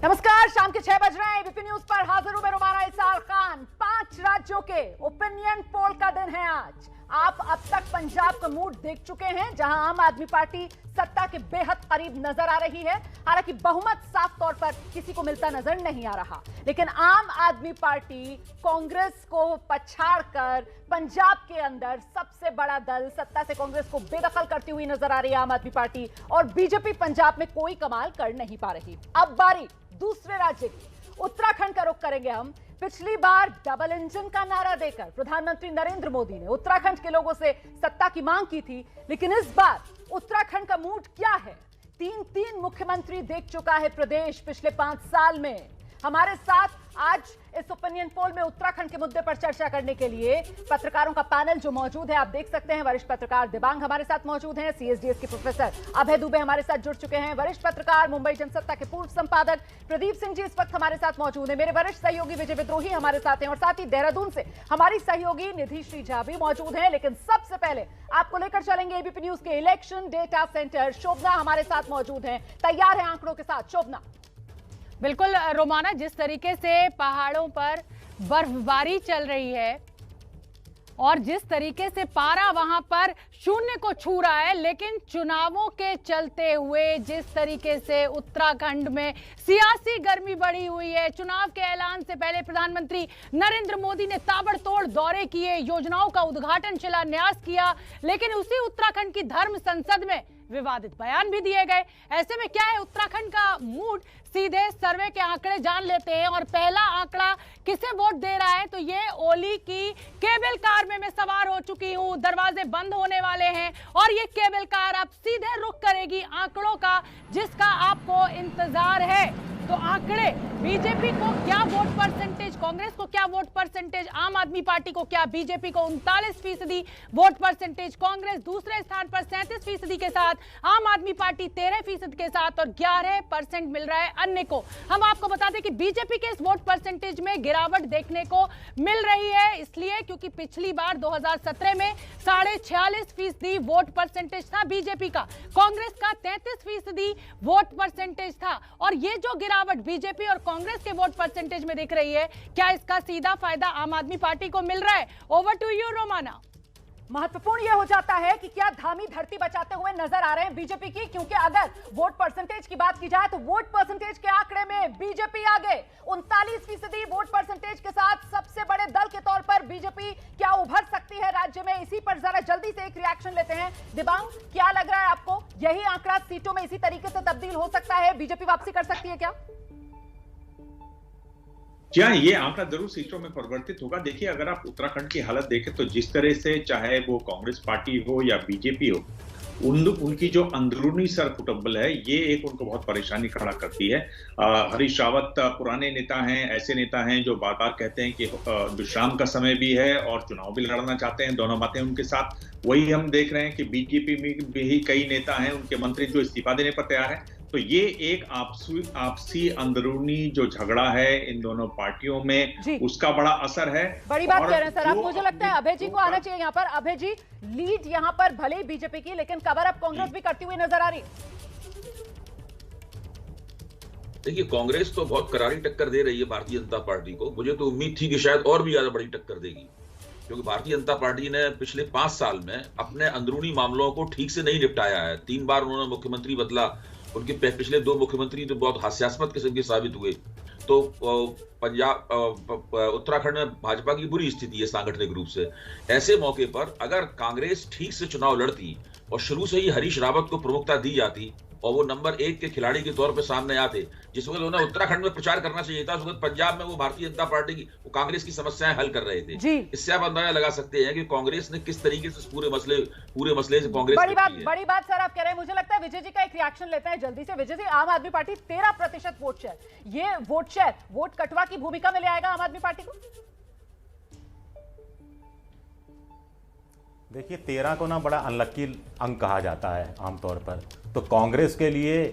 नमस्कार, शाम के 6 बज रहे हैं। एबीपी न्यूज पर हाजिर हूं मैं रुमाना इसाल खान। 5 राज्यों के ओपिनियन पोल का दिन है आज। आप अब तक पंजाब का मूड देख चुके हैं, जहां आम आदमी पार्टी सत्ता के बेहद करीब नजर आ रही है। हालांकि बहुमत साफ तौर पर किसी को मिलता नजर नहीं आ रहा, लेकिन आम आदमी पार्टी कांग्रेस को पछाड़कर पंजाब के अंदर सबसे बड़ा दल, सत्ता से कांग्रेस को बेदखल करती हुई नजर आ रही है आम आदमी पार्टी। और बीजेपी पंजाब में कोई कमाल कर नहीं पा रही। अब बारी दूसरे राज्य की, उत्तराखंड का रुख करेंगे हम। पिछली बार डबल इंजन का नारा देकर प्रधानमंत्री नरेंद्र मोदी ने उत्तराखंड के लोगों से सत्ता की मांग की थी, लेकिन इस बार उत्तराखंड का मूड क्या है? तीन मुख्यमंत्री देख चुका है प्रदेश पिछले 5 साल में। हमारे साथ आज इस ओपिनियन पोल में उत्तराखंड के मुद्दे पर चर्चा करने के लिए पत्रकारों का पैनल जो मौजूद है, आप देख सकते हैं। वरिष्ठ पत्रकार दिबांग हमारे साथ मौजूद हैं, सीएसडीएस के प्रोफेसर अभय दुबे हमारे साथ जुड़ चुके हैं, वरिष्ठ पत्रकार मुंबई जनसत्ता के पूर्व संपादक प्रदीप सिंह जी इस वक्त हमारे साथ मौजूद हैं, मेरे वरिष्ठ सहयोगी विजय विद्रोही हमारे साथ हैं, और साथ ही देहरादून से हमारी सहयोगी निधि श्री झा भी मौजूद हैं। लेकिन सबसे पहले आपको लेकर चलेंगे एबीपी न्यूज के इलेक्शन डेटा सेंटर। शोभना हमारे साथ मौजूद है, तैयार है आंकड़ों के साथ। शोभना। बिल्कुल रोमाना, जिस तरीके से पहाड़ों पर बर्फबारी चल रही है और जिस तरीके से पारा वहां पर शून्य को छू रहा है, लेकिन चुनावों के चलते हुए जिस तरीके से उत्तराखंड में सियासी गर्मी बढ़ी हुई है। चुनाव के ऐलान से पहले प्रधानमंत्री नरेंद्र मोदी ने ताबड़तोड़ दौरे किए, योजनाओं का उद्घाटन शिलान्यास किया, लेकिन उसी उत्तराखंड की धर्म संसद में विवादित बयान भी दिए गए। ऐसे में क्या है उत्तराखंड का मूड? सीधे सर्वे के आंकड़े जान लेते हैं। और पहला आंकड़ा किसे वोट दे रहा है, तो ये ओली की केबल कार में मैं सवार हो चुकी हूं, दरवाजे बंद होने वाले हैं और ये केबल कार अब सीधे रुख करेगी आंकड़ों का, जिसका आपको इंतजार है। तो आंकड़े, बीजेपी को क्या वोट परसेंटेज, कांग्रेस को क्या वोट परसेंटेज, आम आदमी पार्टी को क्या? बीजेपी को 39% वोट परसेंटेज, कांग्रेस दूसरे स्थान पर 37% के साथ, आम आदमी पार्टी 13% के साथ और 11% मिल रहा है अन्य को। हम आपको बता दें कि बीजेपी के इस वोट परसेंटेज में गिरावट देखने को मिल रही है, इसलिए क्योंकि पिछली बार 2017 में 46.5% वोट परसेंटेज था बीजेपी का, कांग्रेस का 33% वोट परसेंटेज था। और ये जो गिरावट बीजेपी और कांग्रेस के वोट परसेंटेज में दिख रही है, क्या इसका सीधा फायदा आम आदमी पार्टी को मिल रहा है? Over to you Romana. महत्वपूर्ण यह हो जाता है कि क्या धामी धरती बचाते हुए नजर आ रहे हैं बीजेपी की, क्योंकि अगर वोट परसेंटेज की बात की जाए तो वोट परसेंटेज के आंकड़े में बीजेपी आगे 39% वोट परसेंटेज के साथ सबसे बड़े दल के तौर पर बीजेपी क्या उभर सकती है राज्य में? इसी पर जरा जल्दी से एक रिएक्शन लेते हैं। दिबांग, क्या लग रहा है आपको, यही आंकड़ा सीटों में इसी तरीके से तब्दील हो सकता है? बीजेपी वापसी कर सकती है क्या? जी हाँ, ये आंकड़ा जरूर सीटों में परिवर्तित होगा। देखिए, अगर आप उत्तराखंड की हालत देखें तो जिस तरह से चाहे वो कांग्रेस पार्टी हो या बीजेपी हो, उनकी जो अंदरूनी सरकुटंबल है, ये एक उनको बहुत परेशानी खड़ा करती है। हरीश रावत पुराने नेता हैं, ऐसे नेता हैं जो बार बार कहते हैं कि विश्राम का समय भी है और चुनाव भी लड़ना चाहते हैं, दोनों बातें उनके साथ। वही हम देख रहे हैं कि बीजेपी में भी कई नेता हैं, उनके मंत्री जो इस्तीफा देने पर तैयार हैं। तो ये एक आपसी अंदरूनी जो झगड़ा है इन दोनों पार्टियों में, उसका बड़ा असर है। बड़ी बात कह रहे हैं सर आप। मुझे लगता है अभय जी को आना चाहिए यहाँ पर। अभय जी, लीड यहाँ पर भले ही बीजेपी की, लेकिन कवर अप कांग्रेस भी करती हुई नजर आ रही। देखिए, कांग्रेस तो बहुत करारी टक्कर दे रही है भारतीय जनता पार्टी को। मुझे तो उम्मीद थी कि शायद और भी ज्यादा बड़ी टक्कर देगी, क्योंकि भारतीय जनता पार्टी ने पिछले 5 साल में अपने अंदरूनी मामलों को ठीक से नहीं निपटाया है। 3 बार उन्होंने मुख्यमंत्री बदला, उनके पिछले 2 मुख्यमंत्री तो बहुत हास्यास्पद किस्म के साबित हुए। तो उत्तराखंड में भाजपा की बुरी स्थिति है सांगठनिक रूप से। ऐसे मौके पर अगर कांग्रेस ठीक से चुनाव लड़ती और शुरू से ही हरीश रावत को प्रमुखता दी जाती और वो नंबर 1 के खिलाड़ी के तौर पे सामने आते, जिस वक्त उन्हें उत्तराखंड में प्रचार करना चाहिए था, उस वक्त पंजाब में वो भारतीय जनता पार्टी की, वो कांग्रेस की समस्याएं हल कर रहे थे। इससे आप अंदाजा लगा सकते हैं कि कांग्रेस ने किस तरीके से पूरे मसले से कांग्रेस बड़ी बात सर आप कह रहे हैं। मुझे लगता है विजय जी का एक रिएक्शन लेते हैं जल्दी से। विजय जी, आम आदमी पार्टी 13% वोट शेयर, ये वोट शेयर वोट कटवा की भूमिका में ले आएगा आम आदमी पार्टी को? देखिए, 13 को ना बड़ा अनलक्की अंक कहा जाता है आमतौर पर। तो कांग्रेस के लिए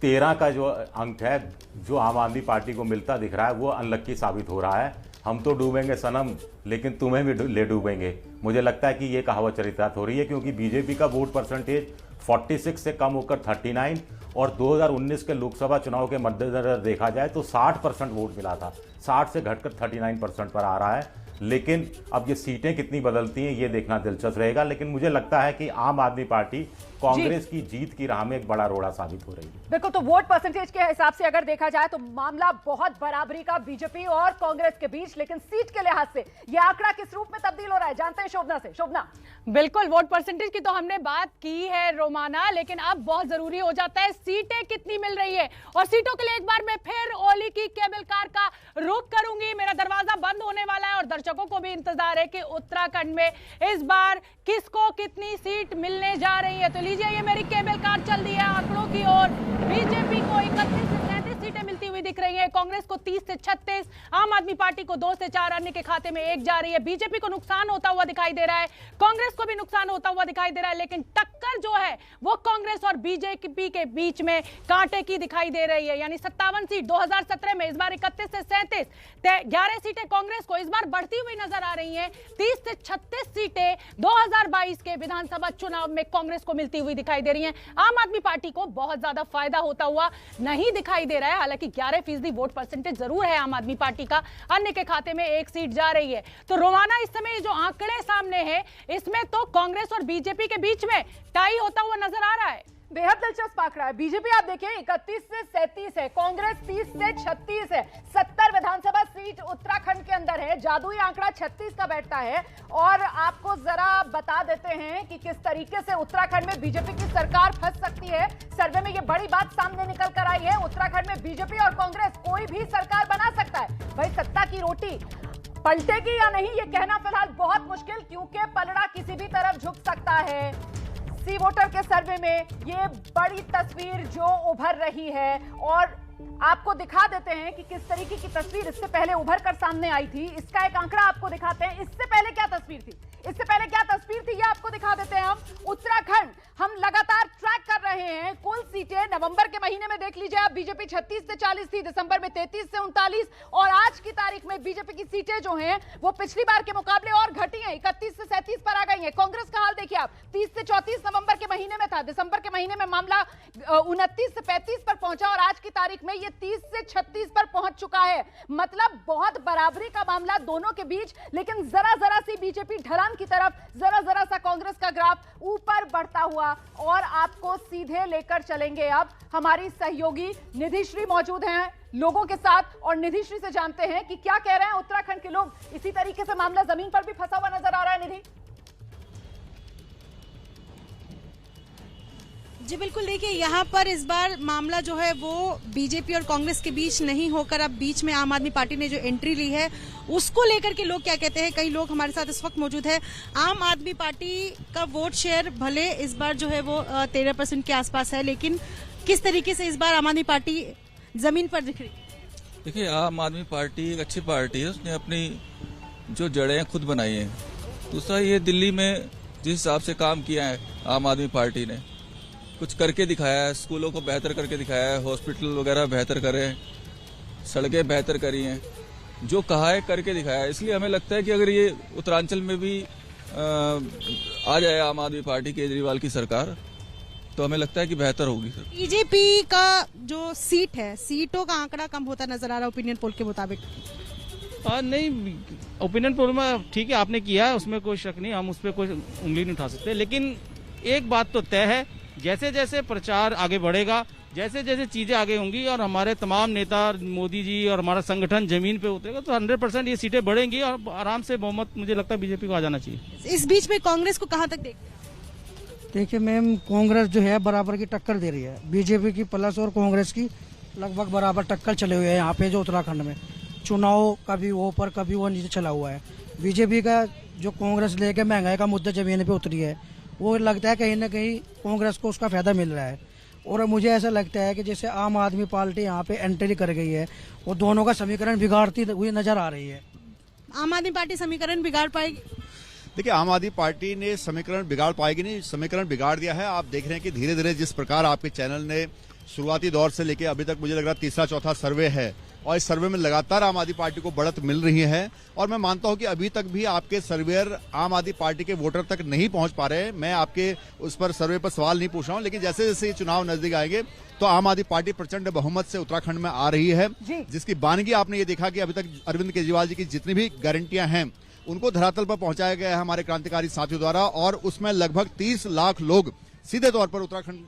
13 का जो अंक है, जो आम आदमी पार्टी को मिलता दिख रहा है, वो अनलक्की साबित हो रहा है। हम तो डूबेंगे सनम, लेकिन तुम्हें भी ले डूबेंगे। मुझे लगता है कि ये कहावत चरितार्थ हो रही है, क्योंकि बीजेपी का वोट परसेंटेज 46 से कम होकर 39 और 2019 के लोकसभा चुनाव के मद्देनजर देखा जाए तो 60% वोट मिला था, 60 से घटकर 39% पर आ रहा है। लेकिन अब ये सीटें कितनी बदलती हैं ये देखना दिलचस्प रहेगा। लेकिन मुझे लगता है कि आम आदमी पार्टी कांग्रेस की जीत की राह में एक बड़ा रोड़ा साबित हो रही है। बिल्कुल, तो वोट परसेंटेज के हिसाब से अगर देखा जाए तो मामला बहुत बराबरी का बीजेपी और कांग्रेस के बीच, लेकिन सीट के लिहाज से यह आंकड़ा किस रूप में तब्दील हो रहा है जानते हैं शोभना से। शोभना, बिल्कुल, वोट परसेंटेज की तो हमने बात की है रोमाना, लेकिन अब बहुत जरूरी हो जाता है सीटें कितनी मिल रही है। और सीटों के लिए एक बार मैं फिर ओली की केबल कार का रुख करूंगी। मेरा दरवाजा बंद होने वाला है और दर्शकों को भी इंतजार है कि उत्तराखंड में इस बार किसको कितनी सीट मिलने जा रही है। तो लीजिए, ये मेरी केबल कार चल रही है आंकड़ों की ओर। बीजेपी को 31 से 37 सीटें मिलती हुई दिख रही है, कांग्रेस को 30 से 36, आम आदमी पार्टी को 2 से 4, अन्य के खाते में 1 जा रही है। बीजेपी को नुकसान होता हुआ दिखाई दे रहा है, कांग्रेस को भी नुकसान होता हुआ दिखाई दे रहा है, लेकिन टक्कर जो है वो कांग्रेस और बीजेपी के बीच में कांटे की दिखाई दे रही है। यानी 57 सीट 2017 में, इस बार 31 से 37, 11 सीटें कांग्रेस को इस बार बढ़ती हुई नजर आ रही हैं। 30 से 36 सीटें 2022 के विधानसभा चुनाव में कांग्रेस को मिलती हुई दिखाई दे रही हैं। आम आदमी पार्टी को बहुत ज्यादा फायदा होता हुआ नहीं दिखाई दे रहा है। हालांकि 11% वोट परसेंटेज जरूर है आम आदमी पार्टी का, अन्य के खाते में 1 सीट जा रही है। तो रोमाना, इस समय जो आंकड़े सामने हैं इसमें तो कांग्रेस और बीजेपी के बीच में टाई होता हुआ नजर आ रहा है। बेहद दिलचस्प आंकड़ा है। बीजेपी आप देखिए 31 से 37 है, कांग्रेस 30 से 36 है, 70 विधानसभा सीट उत्तराखंड के अंदर है। जादुई आंकड़ा 36 का बैठता है। और आपको जरा बता देते हैं कि किस तरीके से उत्तराखंड में बीजेपी की सरकार फंस सकती है। सर्वे में ये बड़ी बात सामने निकल कर आई है, उत्तराखंड में बीजेपी और कांग्रेस कोई भी सरकार बना सकता है। भाई, सत्ता की रोटी पलटेगी या नहीं ये कहना फिलहाल बहुत मुश्किल, क्योंकि पलड़ा किसी भी तरफ झुक सकता है। सी वोटर के सर्वे में ये बड़ी तस्वीर जो उभर रही है, और आपको दिखा देते हैं कि किस तरीके की तस्वीर इससे पहले उभर कर सामने आई थी। इसका एक आंकड़ा आपको दिखाते हैं। इससे पहले क्या तस्वीर थी, ये आपको दिखा देते हैं हम। उत्तराखंड हम लगातार ट्रैक कर रहे हैं। कुल सीटें नवंबर के महीने में देख लीजिए आप, बीजेपी 36 से 40 थी, दिसंबर में 33 से 39, और आज की तारीख में बीजेपी की सीटें जो हैं वो पिछली बार के मुकाबले और घटी हैं, 31 से 37 पर आ गई हैं। कांग्रेस का हाल देखिए आप, 30 से 34 नवंबर के महीने में था, दिसंबर के महीने में मामला 29 से 35 पर पहुंचा, और आज की तारीख में ये 30 से 36 पर पहुंच चुका है। मतलब बहुत बराबरी का मामला दोनों के बीच, लेकिन जरा सी बीजेपी ढलान की तरफ, जरा सा कांग्रेस का ग्राफ ऊपर बढ़ता हुआ। और आपको सीधे लेकर चलेंगे अब हमारी सहयोगी निधिश्री मौजूद हैं लोगों के साथ, और निधिश्री से जानते हैं कि क्या कह रहे हैं उत्तराखंड के लोग। इसी तरीके से मामला जमीन पर भी फंसा हुआ नजर आ रहा है। निधि जी बिल्कुल, देखिए यहाँ पर इस बार मामला जो है वो बीजेपी और कांग्रेस के बीच नहीं होकर अब बीच में आम आदमी पार्टी ने जो एंट्री ली है उसको लेकर के लोग क्या कहते हैं। कई लोग हमारे साथ इस वक्त मौजूद है। आम आदमी पार्टी का वोट शेयर भले इस बार जो है वो 13% के आसपास है, लेकिन किस तरीके से इस बार आम आदमी पार्टी जमीन पर दिख रही? देखिए, आम आदमी पार्टी एक अच्छी पार्टी है, उसने अपनी जो जड़ें खुद बनाई हैं। दूसरा, ये दिल्ली में जिस हिसाब से काम किया है आम आदमी पार्टी ने, कुछ करके दिखाया है, स्कूलों को बेहतर करके दिखाया है, हॉस्पिटल वगैरह बेहतर करे, सड़कें बेहतर करी हैं, जो कहा है करके दिखाया है। इसलिए हमें लगता है कि अगर ये उत्तरांचल में भी आ जाए आम आदमी पार्टी केजरीवाल की सरकार, तो हमें लगता है कि बेहतर होगी। सर, बीजेपी का जो सीट है, सीटों का आंकड़ा कम होता नजर आ रहा है ओपिनियन पोल के मुताबिक। नहीं, ओपिनियन पोल में ठीक है आपने किया है, उसमें कोई शक नहीं, हम उस पर कोई उंगली नहीं उठा सकते। लेकिन एक बात तो तय है, जैसे जैसे प्रचार आगे बढ़ेगा, जैसे जैसे चीजें आगे होंगी और हमारे तमाम नेता, मोदी जी और हमारा संगठन जमीन पे उतरेगा, तो 100% ये सीटें बढ़ेंगी और आराम से बहुमत मुझे लगता है बीजेपी को आ जाना चाहिए। इस बीच में कांग्रेस को कहां तक देखते हैं? देखिए मैम, कांग्रेस जो है बराबर की टक्कर दे रही है। बीजेपी की प्लस और कांग्रेस की लगभग बराबर टक्कर चले हुए हैं यहाँ पे जो उत्तराखंड में। चुनाव कभी वो ऊपर कभी वो नीचे चला हुआ है। बीजेपी का जो कांग्रेस लेके महंगाई का मुद्दा जमीन पे उतरी है, वो लगता है कहीं ना कहीं कांग्रेस को उसका फायदा मिल रहा है। और मुझे ऐसा लगता है कि जैसे आम आदमी पार्टी यहाँ पे एंट्री कर गई है, वो दोनों का समीकरण बिगाड़ती हुई नजर आ रही है। आम आदमी पार्टी समीकरण बिगाड़ पाएगी? देखिए, आम आदमी पार्टी ने समीकरण बिगाड़ पाएगी नहीं, समीकरण बिगाड़ दिया है। आप देख रहे हैं कि धीरे धीरे जिस प्रकार आपके चैनल ने शुरुआती दौर से लेके अभी तक मुझे लग रहा है तीसरा चौथा सर्वे है, और इस सर्वे में लगातार आम आदमी पार्टी को बढ़त मिल रही है। और मैं मानता हूं कि अभी तक भी आपके सर्वेयर आम आदमी पार्टी के वोटर तक नहीं पहुंच पा रहे हैं। मैं आपके उस पर सर्वे पर सवाल नहीं पूछ रहा हूं, लेकिन जैसे जैसे ये चुनाव नजदीक आएंगे तो आम आदमी पार्टी प्रचंड बहुमत से उत्तराखंड में आ रही है, जिसकी बानगी आपने ये देखा कि अभी तक अरविंद केजरीवाल जी की जितनी भी गारंटियां हैं उनको धरातल पर पहुंचाया गया है हमारे क्रांतिकारी साथियों द्वारा, और उसमें लगभग 30 लाख लोग सीधे तौर पर उत्तराखंड।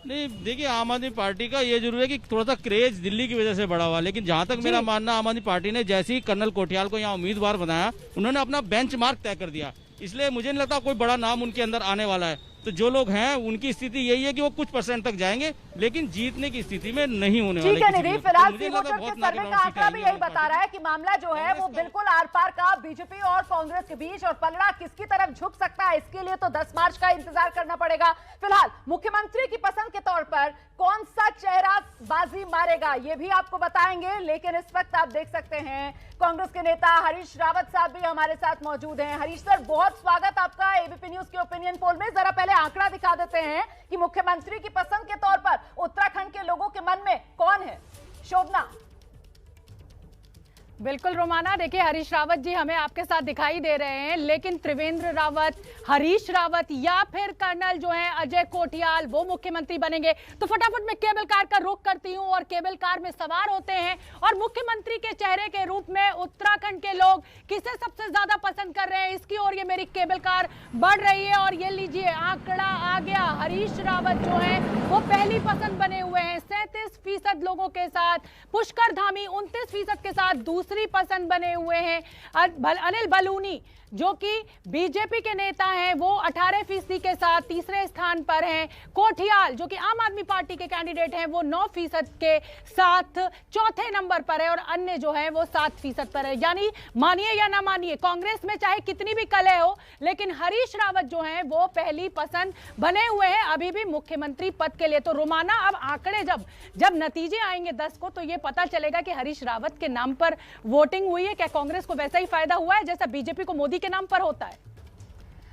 नहीं, देखिए, आम आदमी पार्टी का ये जरूर है कि थोड़ा सा क्रेज दिल्ली की वजह से बढ़ा हुआ, लेकिन जहां तक मेरा मानना, आम आदमी पार्टी ने जैसे ही कर्नल कोठियाल को यहाँ उम्मीदवार बनाया, उन्होंने अपना बेंचमार्क तय कर दिया, इसलिए मुझे नहीं लगता कोई बड़ा नाम उनके अंदर आने वाला है। तो जो लोग हैं उनकी स्थिति यही है कि वो कुछ % तक जाएंगे, लेकिन जीतने की स्थिति में नहीं होने वाले। ठीक है निधि, फिलहाल सी वोटर के सर्वे का आंकड़ा भी यही बता रहा है कि मामला जो है वो बिल्कुल आर पार का बीजेपी और कांग्रेस के बीच, और पलड़ा किसकी तरफ झुक सकता है इसके लिए तो 10 मार्च का इंतजार करना पड़ेगा। फिलहाल मुख्यमंत्री की पसंद के तौर पर कौन सा चेहरा बाजी मारेगा ये भी आपको बताएंगे, लेकिन इस वक्त आप देख सकते हैं कांग्रेस के नेता हरीश रावत साहब भी हमारे साथ मौजूद हैं। हरीश सर, बहुत स्वागत आपका एबीपी न्यूज के ओपिनियन पोल में। जरा पहले आंकड़ा दिखा देते हैं कि मुख्यमंत्री की पसंद के तौर पर उत्तराखंड के लोगों के मन में कौन है। शोभना। बिल्कुल रोमाना, देखिए हरीश रावत जी हमें आपके साथ दिखाई दे रहे हैं, लेकिन त्रिवेंद्र रावत, हरीश रावत या फिर कर्नल जो है अजय कोठियाल वो मुख्यमंत्री बनेंगे। तो फटाफट मैं केबल कार का रुख करती हूं और केबल कार में सवार होते हैं और मुख्यमंत्री के चेहरे के रूप में उत्तराखंड के लोग किसे सबसे ज्यादा पसंद कर रहे हैं इसकी ओर ये मेरी केबल कार बढ़ रही है। और ये लीजिए आंकड़ा आ गया, हरीश रावत जो है वो पहली पसंद बने हुए हैं 37% लोगों के साथ, पुष्कर धामी 29% के साथ दूसरी पसंद बने हुए हैं। अनिल बलूनी जो कि बीजेपी के नेता हैं वो 18% के साथ तीसरे स्थान पर हैं। कोठियाल जो कि आम आदमी पार्टी के कैंडिडेट हैं वो 9% के साथ चौथे नंबर पर है, और अन्य जो है वो 7% पर है। यानी मानिए या ना मानिए, कांग्रेस में चाहे कितनी भी कलह हो, लेकिन हरीश रावत जो है वो पहली पसंद बने हुए हैं अभी भी मुख्यमंत्री पद के लिए। तो रोमाना, अब आंकड़े जब नतीजे आएंगे 10 को तो ये पता चलेगा कि हरीश रावत के नाम पर वोटिंग हुई है। क्या कांग्रेस को वैसा ही फायदा हुआ है जैसा बीजेपी को मोदी के नाम पर होता है?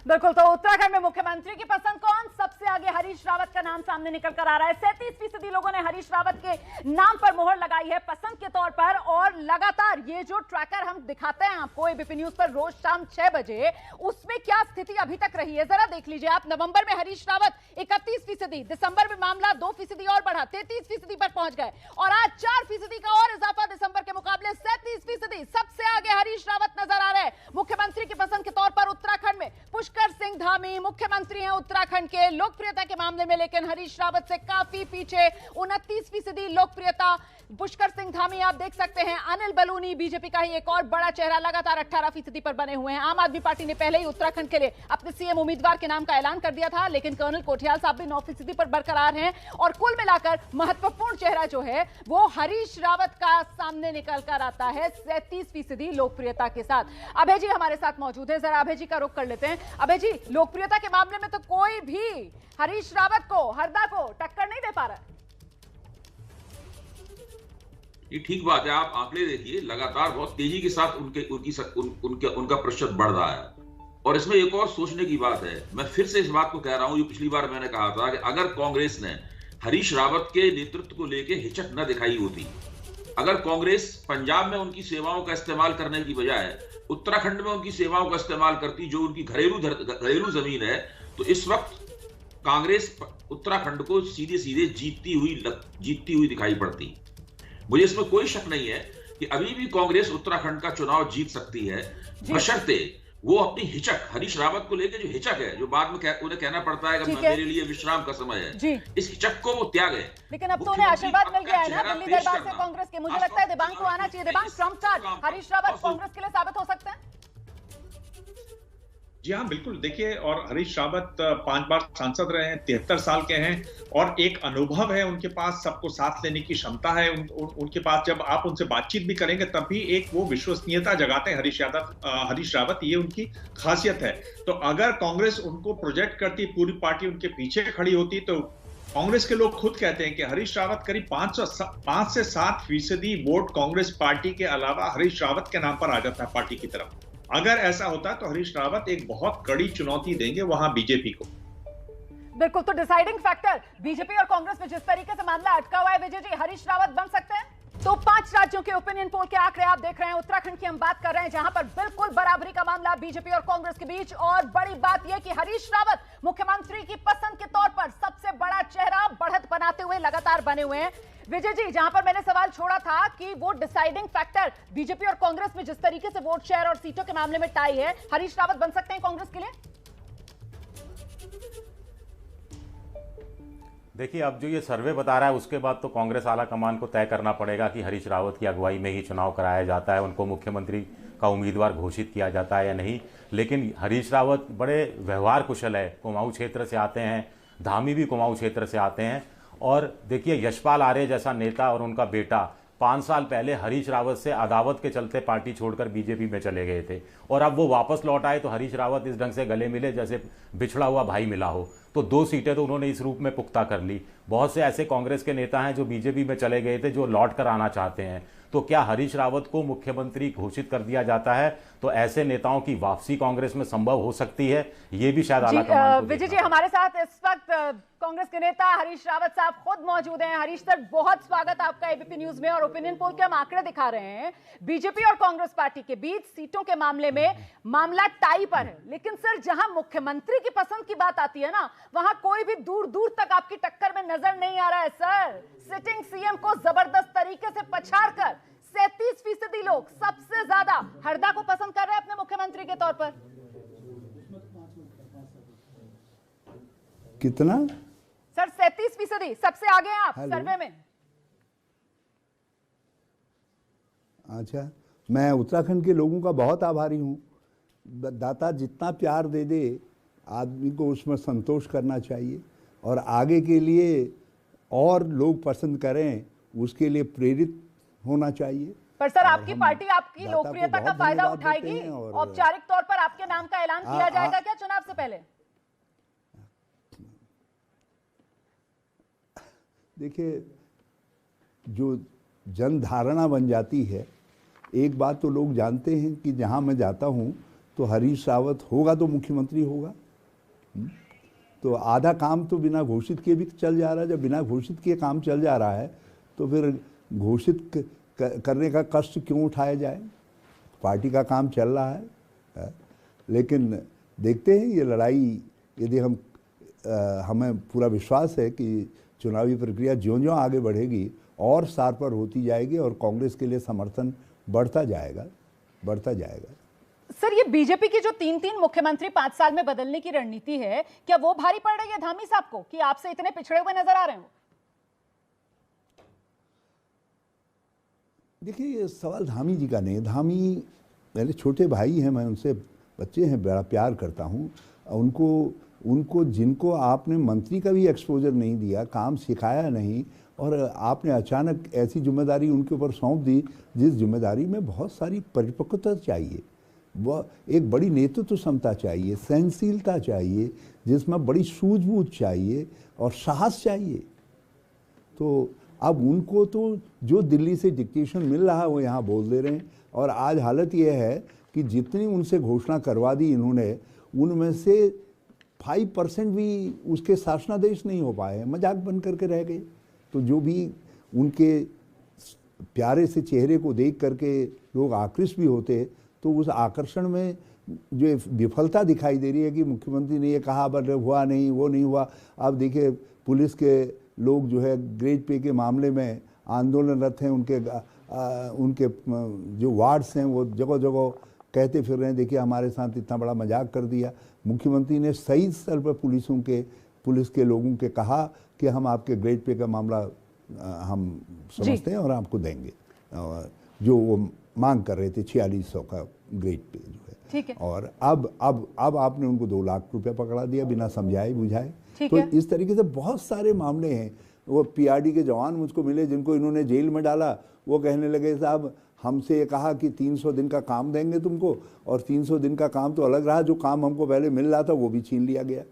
बिल्कुल। तो उत्तराखंड में मुख्यमंत्री की पसंद कौन? सबसे आगे हरीश रावत का नाम सामने निकल कर आ रहा है। 37% लोगों ने हरीश रावत के नाम पर मोहर लगाई है पसंद के तौर पर, और लगातार ये जो ट्रैकर हम दिखाते हैं आपको एबीपी न्यूज पर रोज शाम 6 बजे, उसमें क्या स्थिति अभी तक रही है जरा देख लीजिए आप। नवंबर में हरीश रावत 31%, दिसंबर में मामला 2% और बढ़ा 33% पर पहुंच गए, और आज 4% का और इजाफा दिसंबर के मुकाबले 37%। सबसे आगे हरीश रावत नजर आ रहे हैं मुख्यमंत्री की पसंद के तौर पर उत्तराखंड में। पुष्कर सिंह धामी मुख्यमंत्री हैं उत्तराखंड के लोकप्रियता के मामले में, लेकिन हरीश रावत से काफी पीछे 29% लोकप्रियता पुष्कर सिंह धामी आप देख सकते हैं। अनिल बलूनी बीजेपी का ही एक और बड़ा चेहरा लगातार 18% पर बने हुए हैं। आम आदमी पार्टी ने पहले ही उत्तराखंड के लिए अपने सीएम उम्मीदवार के नाम का ऐलान कर दिया था, लेकिन कर्नल कोठियाल साहब भी 9% पर बरकरार हैं, और कुल मिलाकर महत्वपूर्ण चेहरा जो है वो हरीश रावत का सामने निकल कर आता है 37% लोकप्रियता के साथ। अभय जी हमारे साथ मौजूद है, जरा अभय जी का रुख कर लेते हैं। अभय जी, लोकप्रियता के मामले में तो कोई भी हरीश रावत को, हरदा को टक्कर नहीं दे पा रहा है। ये ठीक बात है, आप आंकड़े देखिए, लगातार बहुत तेजी के साथ उनका प्रतिशत बढ़ रहा है। और इसमें एक और सोचने की बात है, मैं फिर से इस बात को कह रहा हूं जो पिछली बार मैंने कहा था कि अगर कांग्रेस ने हरीश रावत के नेतृत्व को लेकर हिचक न दिखाई होती, अगर कांग्रेस पंजाब में उनकी सेवाओं का इस्तेमाल करने की बजाय उत्तराखंड में उनकी सेवाओं का इस्तेमाल करती, जो उनकी घरेलू जमीन है, तो इस वक्त कांग्रेस उत्तराखंड को सीधे सीधे जीतती हुई दिखाई पड़ती। मुझे इसमें कोई शक नहीं है कि अभी भी कांग्रेस उत्तराखंड का चुनाव जीत सकती है, बशर्ते वो अपनी हिचक, हरीश रावत को लेकर जो हिचक है, जो बाद में उन्हें कहना पड़ता है कि मेरे लिए विश्राम का समय है, इस हिचक को वो त्यागे। लेकिन अब तो उन्हें आशीर्वाद मिल गया है ना दिल्ली दरबार से कांग्रेस के। मुझे लगता है दिबांग को आना चाहिए। दिबांग, ट्रम्प कार्ड हरीश रावत कांग्रेस के लिए साबित हो सकते हैं। जी हाँ, बिल्कुल। देखिए, और हरीश रावत 5 बार सांसद रहे हैं, 73 साल के हैं, और एक अनुभव है उनके पास, सबको साथ लेने की क्षमता है उनके पास। जब आप उनसे बातचीत भी करेंगे तब भी एक वो विश्वसनीयता जगाते हैं हरीश रावत, ये उनकी खासियत है। तो अगर कांग्रेस उनको प्रोजेक्ट करती, पूरी पार्टी उनके पीछे खड़ी होती, तो कांग्रेस के लोग खुद कहते हैं कि हरीश रावत करीब 5 से 7% वोट कांग्रेस पार्टी के अलावा हरीश रावत के नाम पर आ जाता है पार्टी की तरफ। अगर ऐसा होता तो हरीश रावत एक बहुत कड़ी चुनौती देंगे वहां बीजेपी को। बिल्कुल। तो डिसाइडिंग फैक्टर बीजेपी और कांग्रेस में जिस तरीके से मामला अटका हुआ है, विजय जी, हरीश रावत बन सकते हैं? तो 5 राज्यों के ओपिनियन पोल के आंकड़े आप देख रहे हैं। उत्तराखंड की हम बात कर रहे हैं, जहां पर बिल्कुल बराबरी का मामला बीजेपी और कांग्रेस के बीच। और बड़ी बात यह कि हरीश रावत मुख्यमंत्री की पसंद के तौर पर सबसे बड़ा चेहरा बढ़त बनाते हुए लगातार बने हुए हैं। विजय जी, जहां पर मैंने सवाल छोड़ा था कि वो डिसाइडिंग फैक्टर बीजेपी और कांग्रेस में जिस तरीके से वोट शेयर और सीटों के मामले में टाई है, हरीश रावत बन सकते हैं कांग्रेस के लिए? देखिए, अब जो ये सर्वे बता रहा है उसके बाद तो कांग्रेस आला कमान को तय करना पड़ेगा कि हरीश रावत की अगुवाई में ही चुनाव कराया जाता है, उनको मुख्यमंत्री का उम्मीदवार घोषित किया जाता है या नहीं। लेकिन हरीश रावत बड़े व्यवहार कुशल है, कुमाऊं क्षेत्र से आते हैं, धामी भी कुमाऊं क्षेत्र से आते हैं। और देखिए, यशपाल आर्य जैसा नेता और उनका बेटा 5 साल पहले हरीश रावत से अदावत के चलते पार्टी छोड़कर बीजेपी में चले गए थे, और अब वो वापस लौट आए तो हरीश रावत इस ढंग से गले मिले जैसे बिछड़ा हुआ भाई मिला हो। तो 2 सीटें तो उन्होंने इस रूप में पुख्ता कर ली। बहुत से ऐसे कांग्रेस के नेता हैं जो बीजेपी में चले गए थे, जो लौट कर आना चाहते हैं। तो क्या हरीश रावत को मुख्यमंत्री घोषित कर दिया जाता है तो ऐसे नेताओं की वापसी कांग्रेस में संभव हो सकती है? ये भी शायद आला कमान को विजय जी, हमारे साथ इस वक्त कांग्रेस के नेता हरीश रावत साहब खुद मौजूद हैं। हरीश सर, बहुत स्वागत आपका एबीपी न्यूज में। और ओपिनियन पोल के हम आंकड़े दिखा रहे हैं, बीजेपी और कांग्रेस पार्टी के बीच सीटों के मामले में मामला टाई पर है। लेकिन सर, जहां मुख्यमंत्री की पसंद की बात आती है ना, वहां कोई भी दूर दूर तक आपकी टक्कर में नजर नहीं आ रहा है। सर, सिटिंग सीएम को जबरदस्त तरीके से पछाड़कर 37% लोग सबसे ज्यादा हरदा को पसंद कर रहे हैं अपने मुख्यमंत्री के तौर पर। कितना सर? 37% सबसे आगे हैं आप सर्वे में। अच्छा, मैं उत्तराखंड के लोगों का बहुत आभारी हूँ। दाता जितना प्यार दे दे आदमी को उसमें संतोष करना चाहिए, और आगे के लिए और लोग पसंद करें उसके लिए प्रेरित होना चाहिए। पर सर, आपकी पार्टी आपकी लोकप्रियता का फायदा उठाएगी? औपचारिक तौर पर आपके नाम का ऐलान किया जाएगा क्या चुनाव से पहले? देखिए, जो जनधारणा बन जाती है, एक बात तो लोग जानते हैं कि जहां मैं जाता हूं तो हरीश रावत होगा तो मुख्यमंत्री होगा। तो आधा काम तो बिना घोषित किए भी चल जा रहा है। जब बिना घोषित किए काम चल जा रहा है तो फिर घोषित करने का कष्ट क्यों उठाया जाए? पार्टी का काम चल रहा है। लेकिन देखते हैं ये लड़ाई, यदि हमें पूरा विश्वास है कि चुनावी प्रक्रिया ज्यों-ज्यों आगे बढ़ेगी और सार पर होती जाएगी और कांग्रेस के लिए समर्थन बढ़ता जाएगा। सर, ये बीजेपी की जो 3-3 मुख्यमंत्री 5 साल में बदलने की रणनीति है, क्या वो भारी पड़ रही है धामी साहब को कि आपसे इतने पिछड़े हुए नजर आ रहे हैं? देखिए, ये सवाल धामी जी का नहीं। धामी मेरे छोटे भाई हैं, मैं उनसे बच्चे हैं, बड़ा प्यार करता हूँ। उनको जिनको आपने मंत्री का भी एक्सपोजर नहीं दिया, काम सिखाया नहीं, और आपने अचानक ऐसी जिम्मेदारी उनके ऊपर सौंप दी जिस जिम्मेदारी में बहुत सारी परिपक्वता चाहिए, वह एक बड़ी नेतृत्व क्षमता चाहिए, सहनशीलता चाहिए, जिसमें बड़ी सूझबूझ चाहिए और साहस चाहिए। तो अब उनको तो जो दिल्ली से डिक्टेशन मिल रहा है वो यहाँ बोल दे रहे हैं। और आज हालत यह है कि जितनी उनसे घोषणा करवा दी इन्होंने, उनमें से 5% भी उसके शासनादेश नहीं हो पाए, मजाक बन करके रह गए। तो जो भी उनके प्यारे से चेहरे को देख करके लोग आकृष्ट भी होते, तो उस आकर्षण में जो विफलता दिखाई दे रही है कि मुख्यमंत्री ने ये कहा बट हुआ नहीं, वो नहीं हुआ। अब देखिए, पुलिस के लोग जो है ग्रेड पे के मामले में आंदोलनरत हैं, उनके जो वार्ड्स हैं वो जगह जगह कहते फिर रहे हैं, देखिए हमारे साथ इतना बड़ा मजाक कर दिया। मुख्यमंत्री ने सही स्तर पर पुलिस के लोगों के कहा कि हम आपके ग्रेड पे का मामला हम समझते हैं और आपको देंगे, जो वो मांग कर रहे थे 4600 का ग्रेड पे जो है। ठीक है। और अब आपने उनको 2 लाख रुपया पकड़ा दिया बिना समझाए बुझाए। तो इस तरीके से बहुत सारे मामले हैं। वो पीआरडी के जवान मुझको मिले जिनको इन्होंने जेल में डाला, वो कहने लगे साहब हमसे ये कहा कि 300 दिन का काम देंगे तुमको, और 300 दिन का काम तो अलग रहा, जो काम हमको पहले मिल रहा था वो भी छीन लिया गया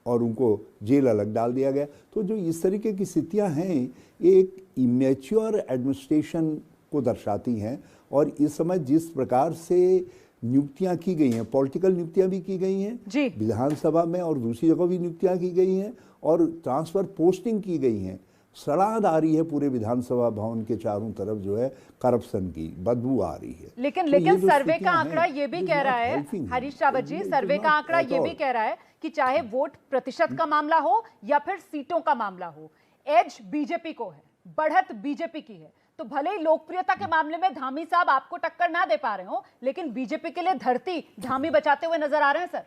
और उनको जेल अलग डाल दिया गया। तो जो इस तरीके की स्थितियां हैं, ये एक इमेच्योर एडमिनिस्ट्रेशन को दर्शाती हैं। और इस समय जिस प्रकार से नियुक्तियां की गई हैं, पॉलिटिकल नियुक्तियां भी की गई हैं विधानसभा में और दूसरी जगह भी नियुक्तियां की गई हैं, और ट्रांसफर पोस्टिंग की गई हैं, सड़ाद आ रही है पूरे विधानसभा भवन के चारों तरफ, जो है करप्शन की बदबू आ रही है। लेकिन तो ये जो सर्वे का स्थितियां आंकड़ा हैं, ये भी it is कह रहा not है, helping है। हरीश रावत जी, It is सर्वे का not आंकड़ा at ये भी all। कह रहा है कि चाहे वोट प्रतिशत का मामला हो या फिर सीटों का मामला हो, एज बीजेपी को है, बढ़त बीजेपी की है। तो भले ही लोकप्रियता के मामले में धामी साहब आपको टक्कर ना दे पा रहे हो, लेकिन बीजेपी के लिए धरती धामी बचाते हुए नजर आ रहे हैं सर।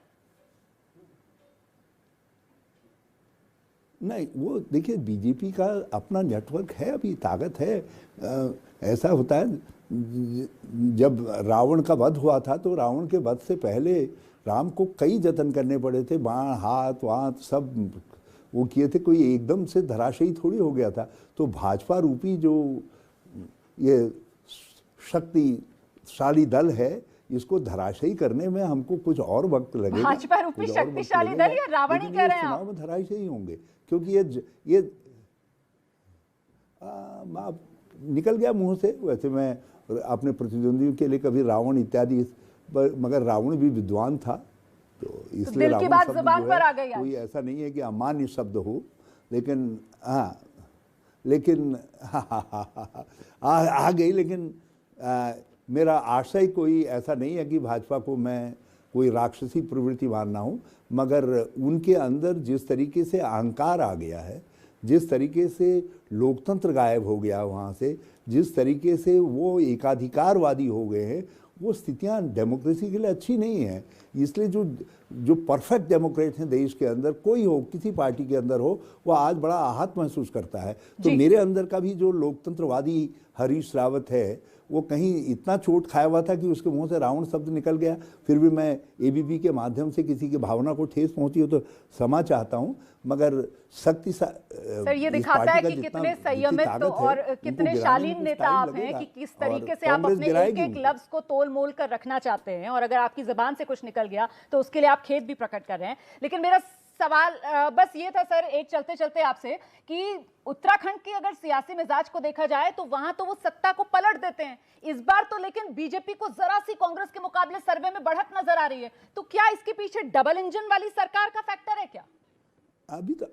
नहीं, वो देखिए बीजेपी का अपना नेटवर्क है, अभी ताकत है। ऐसा होता है, जब रावण का वध हुआ था तो रावण के वध से पहले राम को कई जतन करने पड़े थे, बाण हाथ वात सब वो किए थे, कोई एकदम से धराशायी थोड़ी हो गया था। तो भाजपा रूपी जो ये शक्तिशाली दल है, इसको धराशायी करने में हमको कुछ और वक्त लगेगा। भाजपा रूपी शक्तिशाली दल या रावण ही कह रहे हैं आप? चुनाव में धराशायी होंगे, क्योंकि ये निकल गया मुंह से। वैसे मैं अपने प्रतिद्वंदियों के लिए कभी रावण इत्यादि, मगर रावण भी विद्वान था, तो इसलिए दिल की बात जुबान पर आ गई। कोई ऐसा नहीं है कि अमान्य शब्द हो, लेकिन आ गई। लेकिन मेरा आशय कोई ऐसा नहीं है कि भाजपा को मैं कोई राक्षसी प्रवृत्ति मानना हूँ, मगर उनके अंदर जिस तरीके से अहंकार आ गया है, जिस तरीके से लोकतंत्र गायब हो गया वहाँ से, जिस तरीके से वो एकाधिकारवादी हो गए हैं, वो स्थितियाँ डेमोक्रेसी के लिए अच्छी नहीं है। इसलिए जो परफेक्ट डेमोक्रेट हैं देश के अंदर, कोई हो, किसी पार्टी के अंदर हो, वो आज बड़ा आहत महसूस करता है। तो मेरे अंदर का भी जो लोकतंत्रवादी हरीश रावत है, वो कहीं इतना चोट खाया हुआ था कि उसके मुंह से रावण शब्द निकल गया। फिर भी मैं एबीपी के माध्यम से किसी की भावना को ठेस पहुंची हो तो क्षमा चाहता हूं, मगर शक्ति सर ये दिखाता है कि कितने संयमित और कितने शालीन नेता आप हैं, कि किस तरीके से आप अपने एक एक लफ्ज को तोल मोल कर रखना चाहते हैं, और अगर आपकी जुबान से कुछ निकल गया तो उसके लिए आप खेद भी प्रकट कर रहे हैं। लेकिन मेरा सवाल बस ये था सर, एक चलते चलते आपसे, कि उत्तराखंड की अगर सियासी मिजाज को देखा जाए तो वहां तो वो सत्ता को पलट देते हैं इस बार तो, लेकिन बीजेपी को जरा सी कांग्रेस के मुकाबले सर्वे में बढ़त नजर आ रही है। तो क्या इसके पीछे डबल इंजन वाली सरकार का फैक्टर है क्या? अभी तक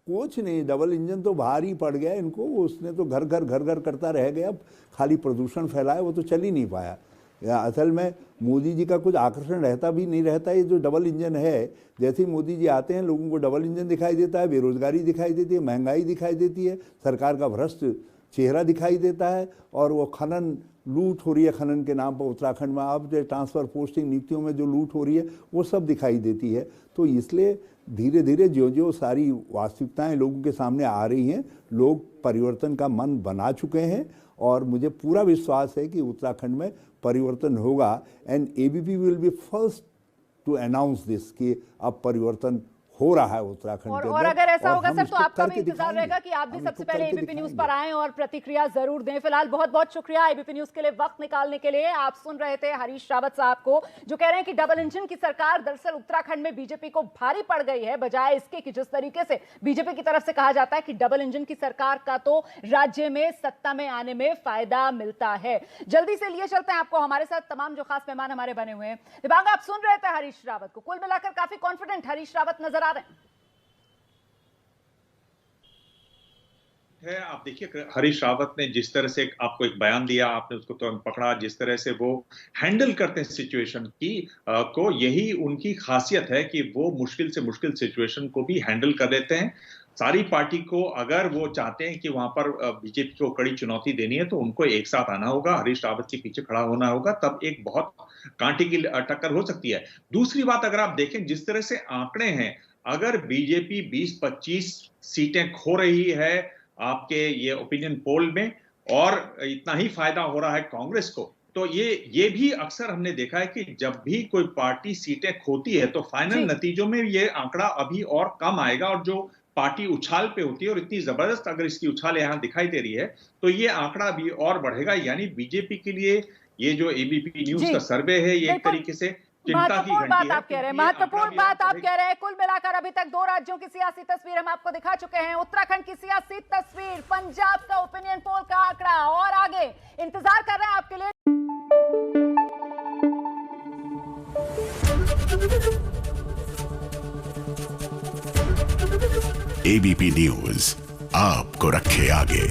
कुछ नहीं, डबल इंजन तो बाहर ही पड़ गया इनको। उसने तो घर घर करता रह गया, खाली प्रदूषण फैलाया, वो तो चल ही नहीं पाया। असल में मोदी जी का कुछ आकर्षण रहता भी नहीं रहता। ये जो डबल इंजन है, जैसे ही मोदी जी आते हैं लोगों को डबल इंजन दिखाई देता है, बेरोजगारी दिखाई देती है, महंगाई दिखाई देती है, सरकार का भ्रष्ट चेहरा दिखाई देता है, और वो खनन लूट हो रही है खनन के नाम पर उत्तराखंड में। अब जो ट्रांसफ़र पोस्टिंग नीतियों में जो लूट हो रही है वो सब दिखाई देती है। तो इसलिए धीरे धीरे जो सारी वास्तविकताएं लोगों के सामने आ रही हैं, लोग परिवर्तन का मन बना चुके हैं, और मुझे पूरा विश्वास है कि उत्तराखंड में परिवर्तन होगा। And ABP will be first to announce this कि अब परिवर्तन हो रहा है उत्तराखंड के अंदर। और अगर ऐसा होगा सर तो आपका भी इंतजार रहेगा कि आप भी सबसे पहले एबीपी न्यूज पर आएं और प्रतिक्रिया जरूर दें। फिलहाल बहुत बहुत शुक्रिया एबीपी न्यूज के लिए वक्त निकालने के लिए। आप सुन रहे थे हरीश रावत साहब को, जो कह रहे हैं कि डबल इंजन की सरकार दरअसल उत्तराखंड में बीजेपी को भारी पड़ गई है, बजाय इसके कि जिस तरीके से बीजेपी की तरफ से कहा जाता है कि डबल इंजन की सरकार का तो राज्य में सत्ता में आने में फायदा मिलता है। जल्दी से लिए चलते हैं आपको हमारे साथ तमाम जो खास मेहमान हमारे बने हुए हैं। दिव्यांग, आप सुन रहे थे हरीश रावत को, कुल मिलाकर काफी कॉन्फिडेंट हरीश रावत नजर आ रहे हैं। आप देखिए हरीश रावत ने जिस तरह से आपको एक बयान दिया, आपने उसको तुरंत पकड़ा, जिस तरह से वो हैंडल करते हैं सिचुएशन की को, यही उनकी खासियत है कि वो मुश्किल से मुश्किल सिचुएशन को भी हैंडल कर लेते हैं। सारी पार्टी को अगर वो चाहते हैं कि वहां पर बीजेपी को कड़ी चुनौती देनी है तो उनको एक साथ आना होगा, हरीश रावत के पीछे खड़ा होना होगा, तब एक बहुत कांटे की टक्कर हो सकती है। दूसरी बात, अगर आप देखें जिस तरह से आंकड़े हैं, अगर बीजेपी 20-25 सीटें खो रही है आपके ये ओपिनियन पोल में, और इतना ही फायदा हो रहा है कांग्रेस को, तो ये भी अक्सर हमने देखा है कि जब भी कोई पार्टी सीटें खोती है तो फाइनल नतीजों में ये आंकड़ा अभी और कम आएगा, और जो पार्टी उछाल पे होती है, और इतनी जबरदस्त अगर इसकी उछाल यहाँ दिखाई दे रही है, तो ये आंकड़ा भी और बढ़ेगा। यानी बीजेपी के लिए ये जो एबीपी न्यूज का सर्वे है, ये एक तरीके से महत्वपूर्ण बात आप कह रहे हैं, महत्वपूर्ण बात आप कह रहे हैं। कुल मिलाकर अभी तक 2 राज्यों की सियासी तस्वीर हम आपको दिखा चुके हैं, उत्तराखंड की सियासी तस्वीर, पंजाब का ओपिनियन पोल का आंकड़ा, और आगे इंतजार कर रहे हैं आपके लिए। एबीपी न्यूज आपको रखे आगे।